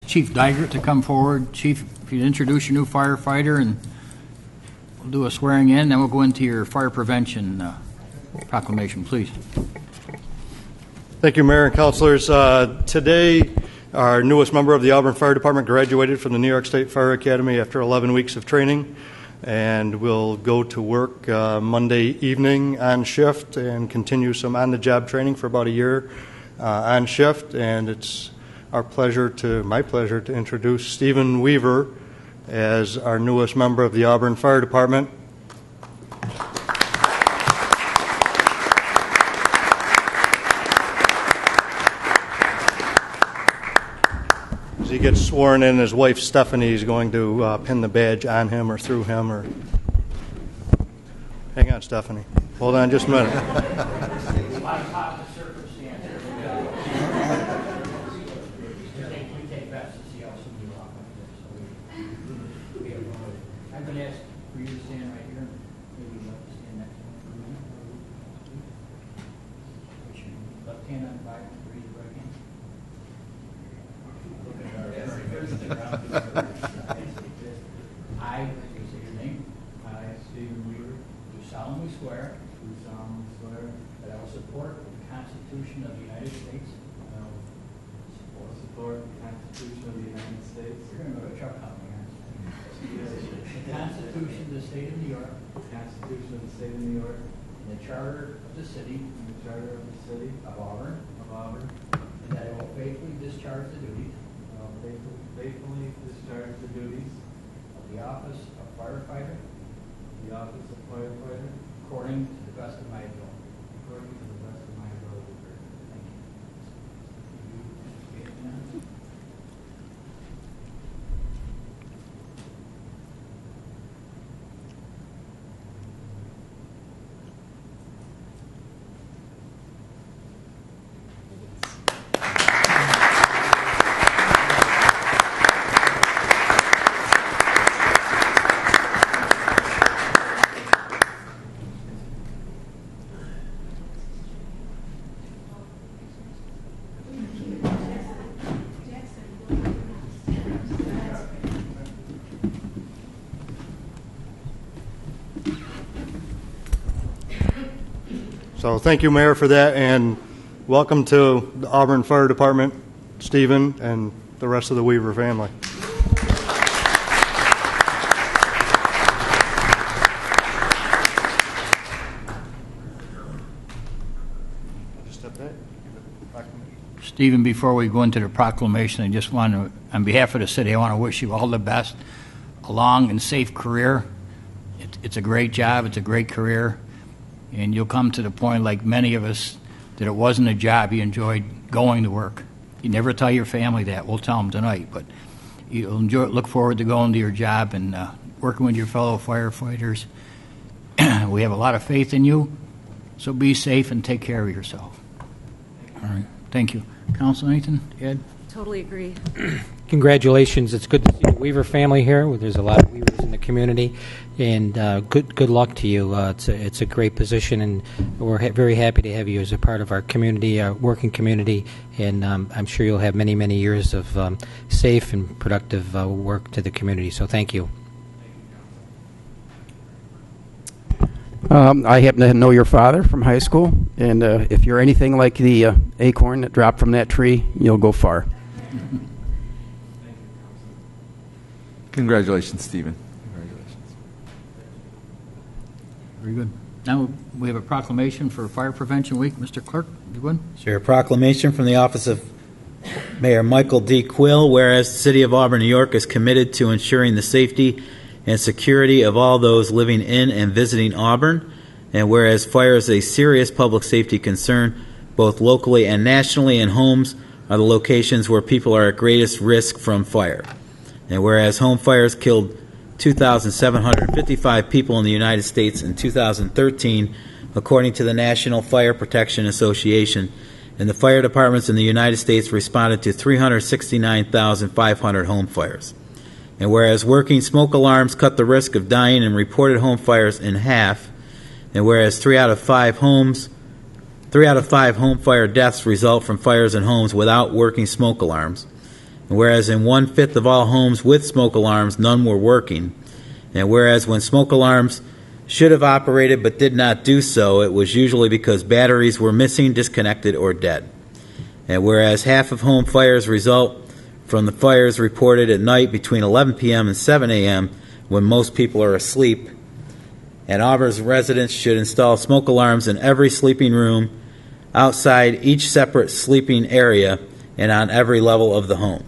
Chief Dygert to come forward. Chief, if you'd introduce your new firefighter, and we'll do a swearing in, then we'll go into your fire prevention proclamation, please. Thank you, Mayor and Councilors. Today, our newest member of the Auburn Fire Department graduated from the New York State Fire Academy after 11 weeks of training, and will go to work Monday evening on shift and continue some on-the-job training for about a year on shift. And it's my pleasure to introduce Stephen Weaver as our newest member of the Auburn Fire Department. As he gets sworn in, his wife Stephanie is going to pin the badge on him or through him. Or hang on, Stephanie. Hold on just a minute. I'm going to ask for you to stand right here. Maybe you'd like to stand next to me for a minute. Left hand on the Bible, raise your right hand. I, as you say your name, I, Stephen Weaver, do solemnly swear do solemnly swear that I will support the Constitution of the United States. that I will support the Constitution of the United States, You're going to go to truck company, aren't you? The the Constitution of the State of New York, Constitution of the State of New York, and the Charter of the City and the Charter of the City of Auburn, of Auburn. and that I will faithfully discharge the duties I will faithfully discharge the duties of the office of firefighter of the office of firefighter according to the best of my ability. according to the best of my ability. Thank you. So thank you, Mayor, for that, and welcome to the Auburn Fire Department, Stephen, and the rest of the Weaver family. Stephen, before we go into the proclamation, I just want to, on behalf of the city, I want to wish you all the best, a long and safe career. It's a great job. It's a great career. And you'll come to the point, like many of us, that it wasn't a job. You enjoyed going to work. You never tell your family that. We'll tell them tonight. But you'll look forward to going to your job and working with your fellow firefighters. We have a lot of faith in you. So be safe and take care of yourself. All right. Thank you. Council, anything? Ed? Totally agree. Congratulations. It's good to see the Weaver family here. There's a lot of Weavers in the community, and good luck to you. It's a great position, and we're very happy to have you as a part of our community, our working community, and I'm sure you'll have many, many years of safe and productive work to the community. So thank you. I happen to know your father from high school, and if you're anything like the acorn that dropped from that tree, you'll go far. Congratulations, Stephen. Congratulations. Very good. Now we have a proclamation for Fire Prevention Week. Mr. Clerk, you good? Sure. Proclamation from the office of Mayor Michael D. Quill, whereas the City of Auburn, New York is committed to ensuring the safety and security of all those living in and visiting Auburn, and whereas fire is a serious public safety concern, both locally and nationally, and homes are the locations where people are at greatest risk from fire. And whereas home fires killed 2,755 people in the United States in 2013, according to the National Fire Protection Association, and the fire departments in the United States responded to 369,500 home fires. And whereas working smoke alarms cut the risk of dying in reported home fires in half, and whereas 3 out of 5 home fire deaths result from fires in homes without working smoke alarms, And whereas in 1/5 of all homes with smoke alarms, none were working. And whereas when smoke alarms should have operated but did not do so, it was usually because batteries were missing, disconnected, or dead. And whereas half of home fires result from the fires reported at night between 11 p.m. and 7 a.m. when most people are asleep, and Auburn's residents should install smoke alarms in every sleeping room, outside each separate sleeping area, and on every level of the home.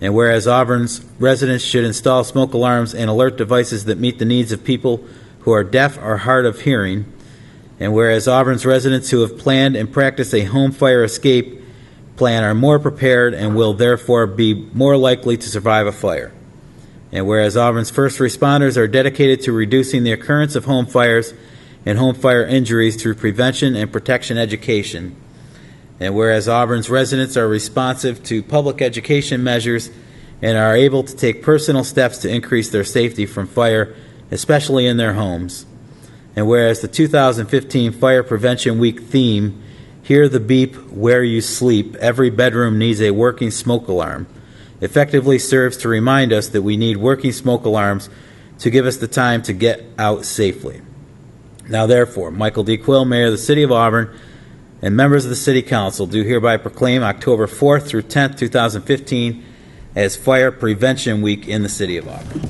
And whereas Auburn's residents should install smoke alarms and alert devices that meet the needs of people who are deaf or hard of hearing, and whereas Auburn's residents who have planned and practiced a home fire escape plan are more prepared and will therefore be more likely to survive a fire. And whereas Auburn's first responders are dedicated to reducing the occurrence of home fires and home fire injuries through prevention and protection education. And whereas Auburn's residents are responsive to public education measures and are able to take personal steps to increase their safety from fire, especially in their homes. And whereas the 2015 Fire Prevention Week theme, "Hear the beep where you sleep, every bedroom needs a working smoke alarm," effectively serves to remind us that we need working smoke alarms to give us the time to get out safely. Now therefore, Michael D. Quill, Mayor of the City of Auburn, and members of the City Council do hereby proclaim October 4th through 10th, 2015 as Fire Prevention Week in the City of Auburn.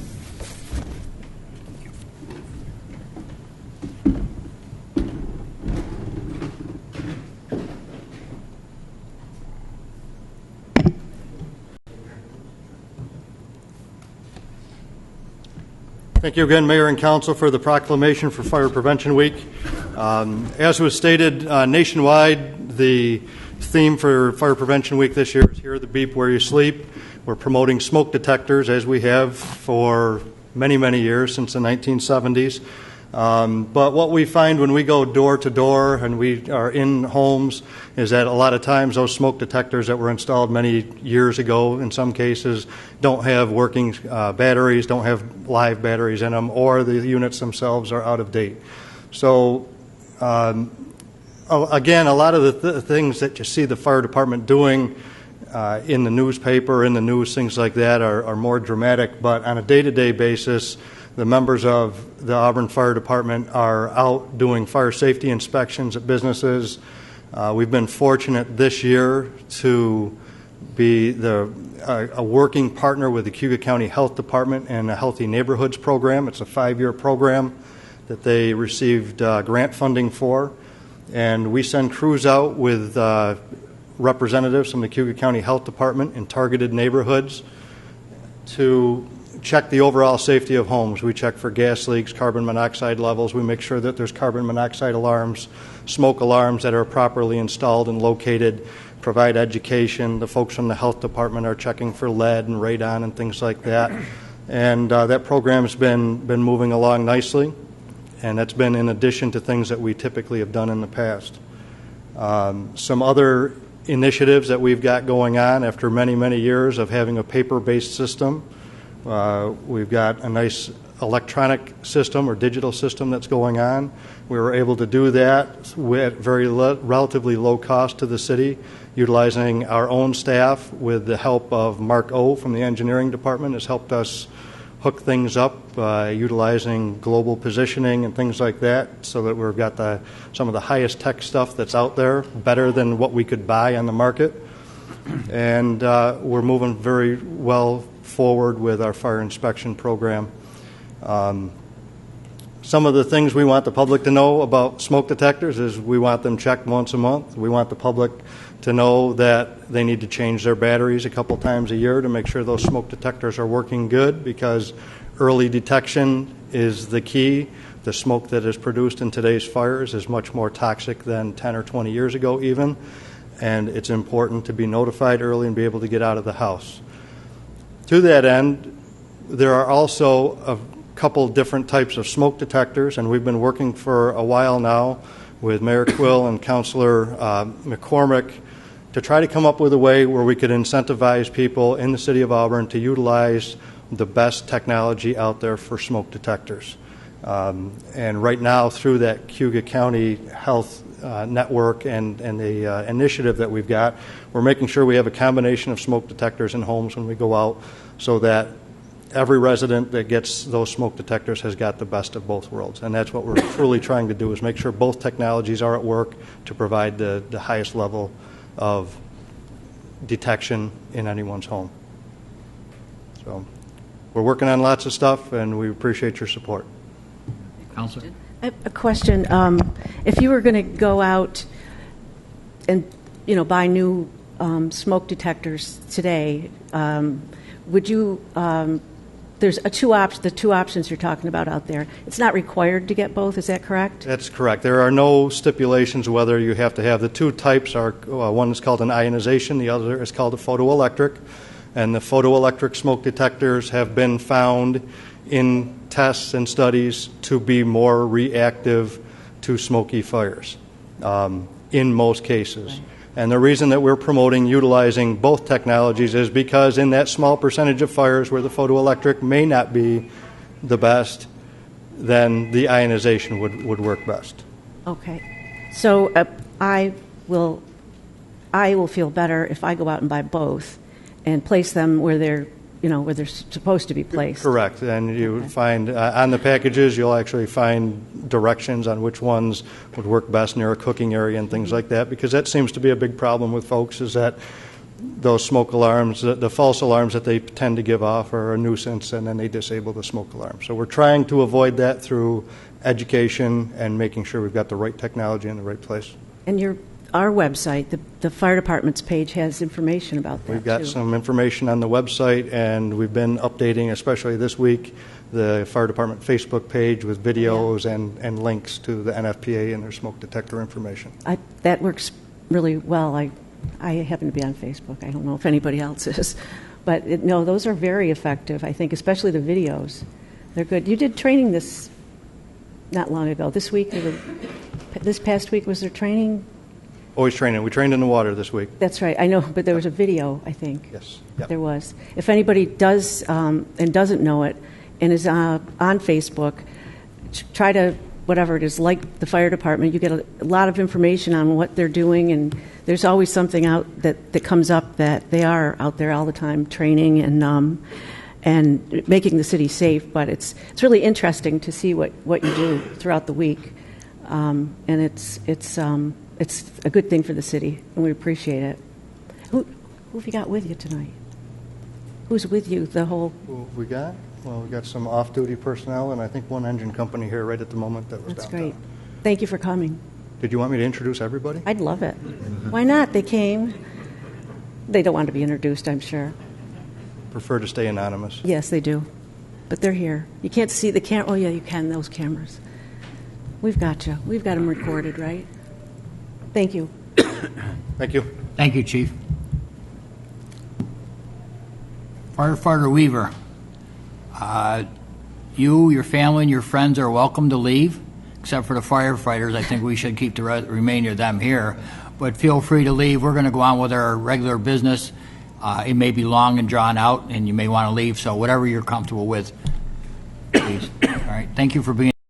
Thank you again, Mayor and Council, for the proclamation for Fire Prevention Week. As was stated nationwide, the theme for Fire Prevention Week this year is "Hear the beep where you sleep." We're promoting smoke detectors, as we have for many, many years, since the 1970s. But what we find when we go door to door and we are in homes is that a lot of times those smoke detectors that were installed many years ago, in some cases, don't have working batteries, don't have live batteries in them, or the units themselves are out of date. So again, a lot of the things that you see the fire department doing in the newspaper, in the news, things like that are more dramatic, but on a day-to-day basis, the members of the Auburn Fire Department are out doing fire safety inspections at businesses. We've been fortunate this year to be a working partner with the Cuyahoga County Health Department and a Healthy Neighborhoods program. It's a 5-year program that they received grant funding for. And we send crews out with representatives from the Cuyahoga County Health Department in targeted neighborhoods to check the overall safety of homes. We check for gas leaks, carbon monoxide levels. We make sure that there's carbon monoxide alarms, smoke alarms that are properly installed and located, provide education. The folks from the health department are checking for lead and radon and things like that. And that program has been moving along nicely, and that's been in addition to things that we typically have done in the past. Some other initiatives that we've got going on after many, many years of having a paper-based system. We've got a nice electronic system or digital system that's going on. We were able to do that at relatively low cost to the city, utilizing our own staff with the help of Mark O. from the engineering department has helped us hook things up utilizing global positioning and things like that, so that we've got some of the highest tech stuff that's out there, better than what we could buy on the market. And we're moving very well forward with our fire inspection program. Some of the things we want the public to know about smoke detectors is we want them checked once a month. We want the public to know that they need to change their batteries a couple times a year to make sure those smoke detectors are working good, because early detection is the key. The smoke that is produced in today's fires is much more toxic than 10 or 20 years ago even, and it's important to be notified early and be able to get out of the house. To that end, there are also a couple different types of smoke detectors, and we've been working for a while now with Mayor Quill and Councilor McCormick to try to come up with a way where we could incentivize people in the city of Auburn to utilize the best technology out there for smoke detectors. And right now, through that Cuyahoga County Health network and the initiative that we've got, we're making sure we have a combination of smoke detectors in homes when we go out so that every resident that gets those smoke detectors has got the best of both worlds. And that's what we're truly trying to do, is make sure both technologies are at work to provide the highest level of detection in anyone's home. So we're working on lots of stuff, and we appreciate your support. Counselor? I have a question. If you were going to go out and, buy new smoke detectors today, would you? There's the two options you're talking about out there. It's not required to get both. Is that correct? That's correct. There are no stipulations whether you have to have. The two types are, one is called an ionization, the other is called a photoelectric. And the photoelectric smoke detectors have been found in tests and studies to be more reactive to smoky fires in most cases. Right. And the reason that we're promoting utilizing both technologies is because in that small percentage of fires where the photoelectric may not be the best, then the ionization would work best. Okay. So I will feel better if I go out and buy both and place them where they're supposed to be placed. Correct. And you find on the packages, you'll actually find directions on which ones would work best near a cooking area and things like that, because that seems to be a big problem with folks, is that those smoke alarms, the false alarms that they tend to give off are a nuisance, and then they disable the smoke alarm. So we're trying to avoid that through education and making sure we've got the right technology in the right place. And our website, the fire department's page, has information about that. We've got too. some information on the website, and we've been updating, especially this week, the fire department Facebook page with videos and links to the NFPA and their smoke detector information. That works really well. I happen to be on Facebook. I don't know if anybody else is. But no, those are very effective, I think, especially the videos. They're good. You did training this not long ago. This week, this past week, was there training? Always training. We trained in the water this week. That's right. I know, but there was a video, I think. Yes. Yep. There was. If anybody does and doesn't know it and is on Facebook, try to, whatever it is, like the fire department. You get a lot of information on what they're doing, and there's always something out that comes up that they are out there all the time training and making the city safe. But it's really interesting to see what you do throughout the week, and it's a good thing for the city, and we appreciate it. Who have you got with you tonight? Who's with you the whole... Who have we got? Well, we got some off-duty personnel, and I think one engine company here right at the moment that was That's downtown. great. Thank you for coming. Did you want me to introduce everybody? I'd love it. Why not? They came. They don't want to be introduced, I'm sure. Prefer to stay anonymous. Yes, they do. But they're here. You can't see the camera. Oh, yeah, you can, those cameras. We've got you. We've got them recorded, right? Thank you. Thank you. Thank you, Chief. Firefighter Weaver, you, your family, and your friends are welcome to leave, except for the firefighters. I think we should keep the remainder of them here. But feel free to leave. We're going to go on with our regular business. It may be long and drawn out, and you may want to leave, so whatever you're comfortable with, please. All right. Thank you for being